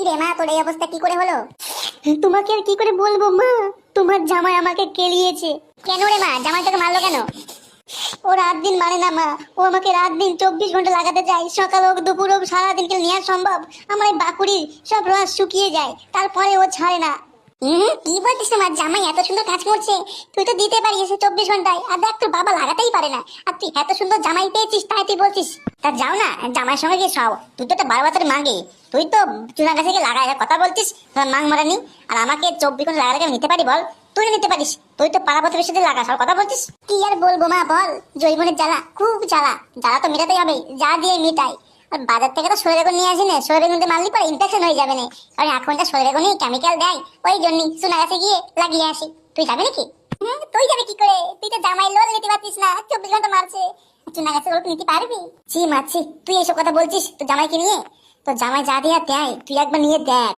রে মা, তোর এই অবস্থা কি করে হলো? তোমাকে আর কি করে বলবো মা, তোমার জামাই আমাকে কেলিয়েছে। কেন রে মা, জামাই তোকে মারলো কেন? ও রাত দিন মানে না মা, ও আমাকে রাত দিন 24 ঘন্টা লাগাতে চায়। সকাল হোক দুপুর হোক সারাদিন কেন নেওয়া সম্ভব? আমার এই বাকুড়ি সব রস শুকিয়ে যায়, তারপরে ও ছাড়ে না। কি বলছিস? তোমার জামাই এত সুন্দর কাজ করছে, তুই তো দিতে পারিস 24 ঘন্টায়। আর দেখ, তোর বাবা লাগাতেই পারে না, আর তুই এত সুন্দর জামাই পেয়েছিস, তাই তুই বলছিস? তা যাও না জামাইয়ের সঙ্গে গিয়ে সব। তুই তো একটা 12 বছরের মাগে, তুই তো চুনা গাছে গিয়ে লাগায় কথা বলছিস তোর মাং মারানি। আর আমাকে 24 ঘন্টা লাগালে আমি নিতে পারি বল? তুই নিতে পারিস, তুই তো পাড়া প্রতিবেশীর সাথে লাগাস আর কথা বলছিস। কি আর বলবো মা বল, জৈবনের জ্বালা, খুব জ্বালা। জ্বালা তো মেটাতেই হবে, যা দিয়ে মেটাই। আর বাজার থেকে তো সরে বেগুন নিয়ে আসি না, সরে বেগুন মারলি পরে ইনফেকশন হয়ে যাবে না। কারণ এখন যা সরে বেগুনই কেমিক্যাল দেয়, ওই জন্যই চুনা গাছে গিয়ে লাগিয়ে আসি। তুই যাবি নাকি? তুই যাবি কি করে? তুই তো জামাই লোন নিতে পারছিস না, 24 ঘন্টা মারছে। চুনা গাছে লোক নিতে পারবি? ছি মাছি, তুই এইসব কথা বলছিস তোর জামাইকে নিয়ে? তোর জামাই যা দিয়ে দেয় তুই একবার নিয়ে দেখ।